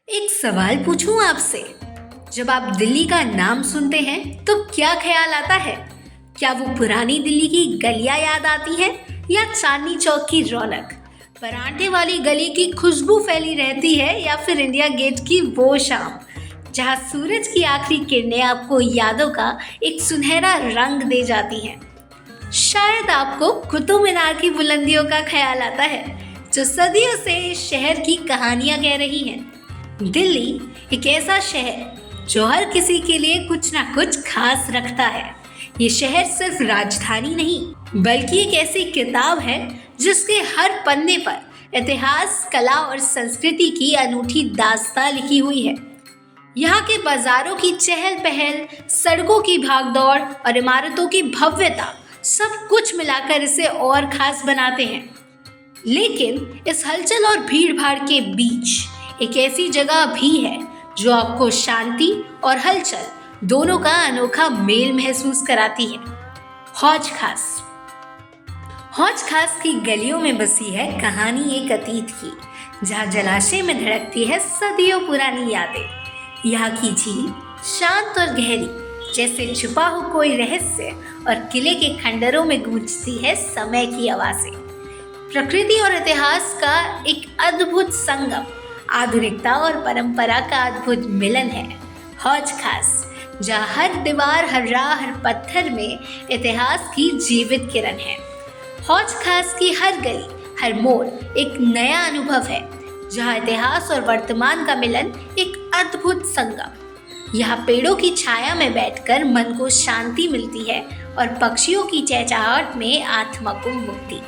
एक सवाल पूछूं आपसे। जब आप दिल्ली का नाम सुनते हैं तो क्या ख्याल आता है? क्या वो पुरानी दिल्ली की गलियां याद आती है या चांदनी चौक की रौनक, परांठे वाली गली की खुशबू फैली रहती है, या फिर इंडिया गेट की वो शाम जहां सूरज की आखिरी किरणें आपको यादों का एक सुनहरा रंग दे जाती हैं? शायद आपको कुतुब मीनार की बुलंदियों का ख्याल आता है, जो सदियों से इस शहर की कहानियां कह रही हैं। दिल्ली एक ऐसा शहर जो हर किसी के लिए कुछ ना कुछ खास रखता है। ये शहर सिर्फ राजधानी नहीं, बल्कि एक ऐसी किताब है जिसके हर पन्ने पर इतिहास, कला और संस्कृति की अनूठी दास्तां लिखी हुई है। यहाँ के बाजारों की चहल पहल, सड़कों की भागदौड़ और इमारतों की भव्यता सब कुछ मिलाकर इसे और खास बनाते हैं। लेकिन इस हलचल और भीड़ भाड़ के बीच एक ऐसी जगह भी है जो आपको शांति और हलचल दोनों का अनोखा मेल महसूस कराती है। हौज खास। हौज खास की गलियों में बसी है कहानी एक अतीत की, जहाँ जलाशय में धड़कती है सदियों पुरानी यादें। यहाँ की झील शांत और गहरी, जैसे छुपा हो कोई रहस्य, और किले के खंडरों में गूंजती है समय की आवाजें। प्रकृति और इतिहास का एक अद्भुत संगम, आधुनिकता और परंपरा का अद्भुत मिलन है हौज खास, जहाँ हर दीवार, हर राह, हर पत्थर में इतिहास की जीवित किरण है। हौज खास की हर गली, हर मोड़ एक नया अनुभव है, जहाँ इतिहास और वर्तमान का मिलन एक अद्भुत संगम। यहाँ पेड़ों की छाया में बैठकर मन को शांति मिलती है और पक्षियों की चहचहाहट में आत्मा को मुक्ति।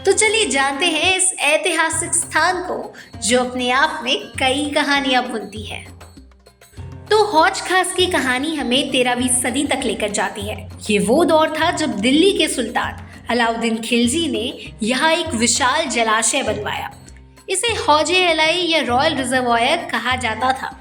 तो चलिए जानते हैं इस ऐतिहासिक स्थान को, जो अपने आप में कई कहानियां बुनती है। तो हौज खास की कहानी हमें 13वीं सदी तक लेकर जाती है। ये वो दौर था जब दिल्ली के सुल्तान अलाउद्दीन खिलजी ने यहाँ एक विशाल जलाशय बनवाया। इसे हौजे अलाई या रॉयल रिजर्वायर कहा जाता था।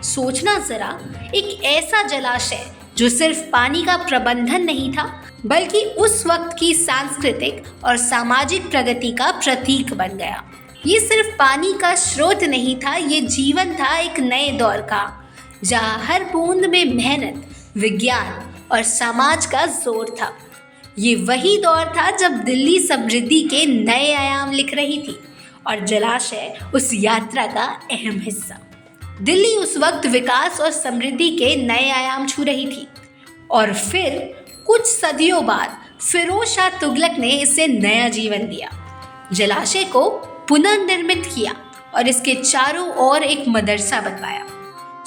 सोचना जरा, एक ऐसा जलाशय जो सिर्फ पानी का प्रबंधन नहीं था, बल्कि उस वक्त की सांस्कृतिक और सामाजिक प्रगति का प्रतीक बन गया। ये सिर्फ पानी का स्रोत नहीं था, ये जीवन था एक नए दौर का, जहाँ हर बूंद में मेहनत, विज्ञान और समाज का जोर था। ये वही दौर था जब दिल्ली समृद्धि के नए आयाम लिख रही थी और जलाशय उस यात्रा का अहम हिस्सा। दिल्ली उस वक्त विकास और समृद्धि के नए आयाम छू रही थी, और फिर कुछ सदियों बाद फिरोज शाह तुगलक ने इसे नया जीवन दिया, जलाशय को पुनर्निर्मित किया और इसके चारों ओर एक मदरसा बनवाया।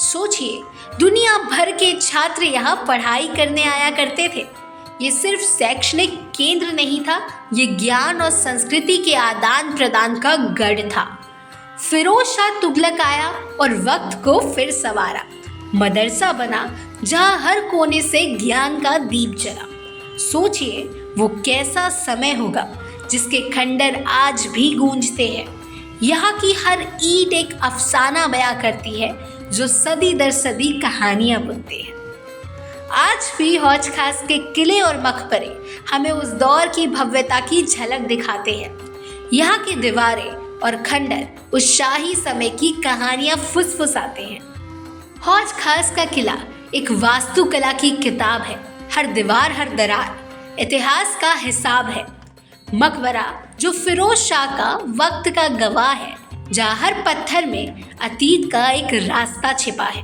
सोचिए, दुनिया भर के छात्र यहाँ पढ़ाई करने आया करते थे। ये सिर्फ शैक्षणिक केंद्र नहीं था, ये ज्ञान और संस्कृति के आदान प्रदान का गढ़ था। फिरोज शाह तुगलक आया और वक्त को फिर संवारा। मदरसा बना जहाँ हर कोने से ज्ञान का दीप जला। सोचिए, वो कैसा समय होगा जिसके खंडर आज भी गूंजते हैं। यहाँ की हर ईंट एक अफसाना बयां करती है, जो सदी दर सदी कहानियां बुनते हैं। आज भी हौज खास के किले और मकबरे हमें उस दौर की भव्यता की झलक दिखाते हैं। यहाँ की दीवारें और खंडर उस शाही समय की कहानियां फुसफुसाते हैं। हौज खास का किला एक वास्तुकला की किताब है। हर दीवार, हर दरार इतिहास का हिसाब है। मकबरा जो फिरोज शाह का वक्त का गवाह है, जहाँ हर पत्थर में अतीत का एक रास्ता छिपा है।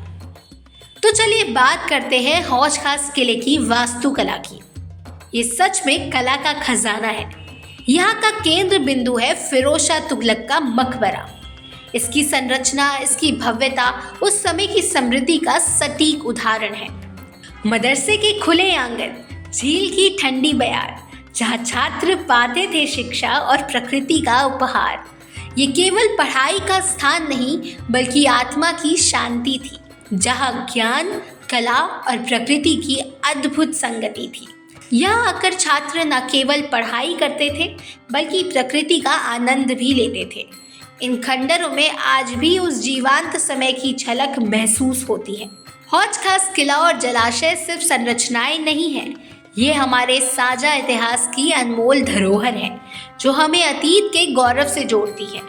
तो चलिए बात करते हैं हौज खास किले की वास्तुकला की। ये सच में कला का खजाना है। यहाँ का केंद्र बिंदु है फिरोज शाह तुगलक का मकबरा। इसकी संरचना, इसकी भव्यता उस समय की समृद्धि का सटीक उदाहरण है। मदरसे के खुले आंगन, झील की ठंडी बयार, जहाँ छात्र पाते थे शिक्षा और प्रकृति का उपहार। ये केवल पढ़ाई का स्थान नहीं, बल्कि आत्मा की शांति थी, जहाँ ज्ञान, कला और प्रकृति की अद्भुत संगति थी। यहाँ आकर छात्र न केवल पढ़ाई करते थे, बल्कि प्रकृति का आनंद भी लेते थे। इन खंडरों में आज भी उस जीवांत समय की झलक महसूस होती है। हौज खास किला और जलाशय सिर्फ संरचनाएं नहीं हैं, ये हमारे साझा इतिहास की अनमोल धरोहर है, जो हमें अतीत के गौरव से जोड़ती है।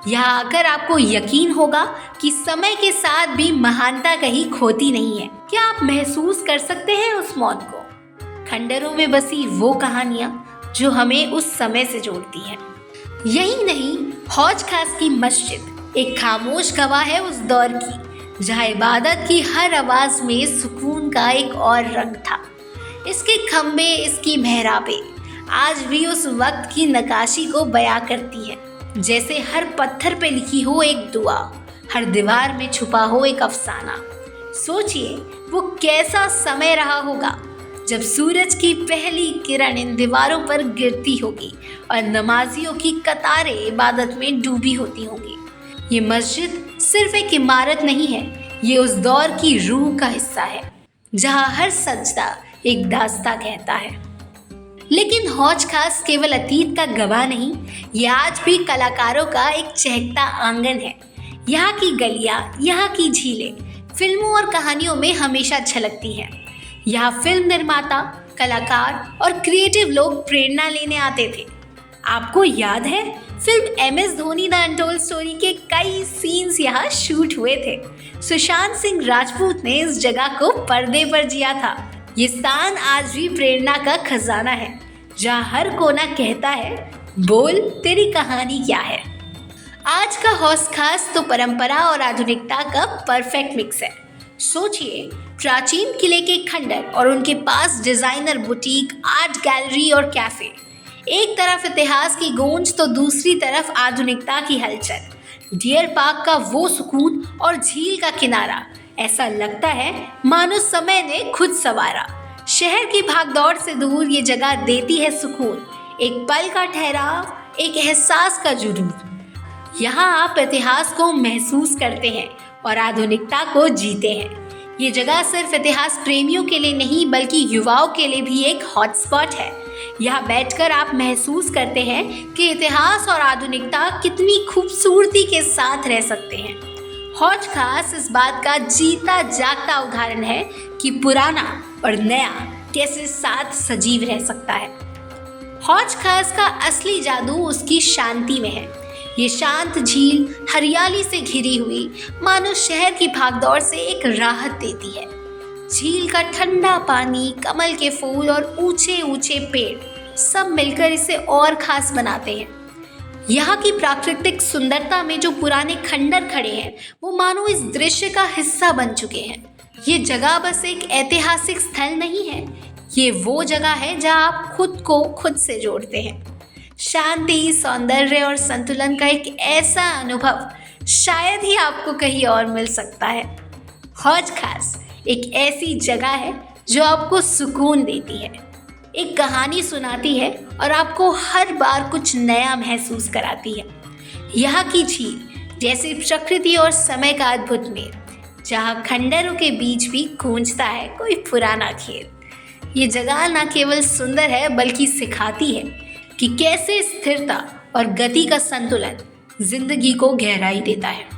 यहाँ आकर आपको यकीन होगा कि समय के साथ भी महानता कहीं खोती नहीं है। क्या आप महसूस कर सकते हैं उस मौत को? खंडरों में बसी वो कहानियां जो हमें उस समय से जोड़ती हैं। यही नहीं, हौज खास की मस्जिद एक खामोश गवाह है उस दौर की, जहाँ इबादत की हर आवाज में सुकून का एक और रंग था। इसके खम्भे, इसकी मेहराबें आज भी उस वक्त की नक्काशी को बयां करती है, जैसे हर पत्थर पे लिखी हो एक दुआ, हर दीवार में छुपा हो एक अफसाना। सोचिए वो कैसा समय रहा होगा जब सूरज की पहली किरण इन दीवारों पर गिरती होगी और नमाजियों की कतारें इबादत में डूबी होती होंगी। ये मस्जिद सिर्फ एक इमारत नहीं है, ये उस दौर की रूह का हिस्सा है, जहाँ हर सजदा एक दास्ता कहता है। लेकिन हौज खास केवल अतीत का गवाह नहीं, ये आज भी कलाकारों का एक चहकता आंगन है। यहाँ की गलियाँ, यहाँ की झीलें फिल्मों और कहानियों में हमेशा झलकती हैं। यहाँ फिल्म निर्माता, कलाकार और क्रिएटिव लोग प्रेरणा लेने आते थे। आपको याद है film MS Dhoni the untold story के कई सीन्स यहाँ शूट हुए थे। सुशांत सिंह राजपूत ने इस जगह को पर्दे पर जिया था। ये स्थान आज भी प्रेरणा का खजाना है, जहाँ हर कोना कहता है, बोल तेरी कहानी क्या है। आज का हौज खास तो परंपरा और आधुनिकता का परफेक्ट मिक्स है। सोचिए, प्राचीन किले के खंडर और उनके पास डिजाइनर बुटीक, आर्ट गैलरी और कैफे। एक तरफ इतिहास की गूंज तो दूसरी तरफ आधुनिकता की हलचल। डियर पार्क का वो सुकून और झील का किनारा, ऐसा लगता है मानो समय ने खुद संवारा। शहर की भागदौड़ से दूर ये जगह देती है सुकून, एक पल का ठहराव, एक एहसास का जुनून। यहाँ आप इतिहास को महसूस करते हैं और आधुनिकता को जीते हैं। ये जगह सिर्फ इतिहास प्रेमियों के लिए नहीं, बल्कि युवाओं के लिए भी एक हॉटस्पॉट है। यहाँ बैठकर आप महसूस करते हैं कि इतिहास और आधुनिकता कितनी खूबसूरती के साथ रह सकते हैं। हौज खास इस बात का जीता जागता उदाहरण है कि पुराना और नया कैसे साथ सजीव रह सकता है। हौज खास का असली जादू उसकी शांति में है। ये शांत झील हरियाली से घिरी हुई मानो शहर की भागदौड़ से एक राहत देती है। झील का ठंडा पानी, कमल के फूल और ऊंचे ऊंचे पेड़ सब मिलकर इसे और खास बनाते हैं। यहाँ की प्राकृतिक सुंदरता में जो पुराने खंडर खड़े हैं, वो मानो इस दृश्य का हिस्सा बन चुके हैं। ये जगह बस एक ऐतिहासिक स्थल नहीं है, ये वो जगह है जहाँ आप खुद को खुद से जोड़ते हैं। शांति, सौंदर्य और संतुलन का एक ऐसा अनुभव शायद ही आपको कहीं और मिल सकता है। हौज खास एक ऐसी जगह है जो आपको सुकून देती है, एक कहानी सुनाती है और आपको हर बार कुछ नया महसूस कराती है। यहाँ की झील जैसे प्रकृति और समय का अद्भुत मेल, जहाँ खंडरों के बीच भी गूंजता है कोई पुराना खेल। ये जगह न केवल सुंदर है, बल्कि सिखाती है कि कैसे स्थिरता और गति का संतुलन जिंदगी को गहराई देता है।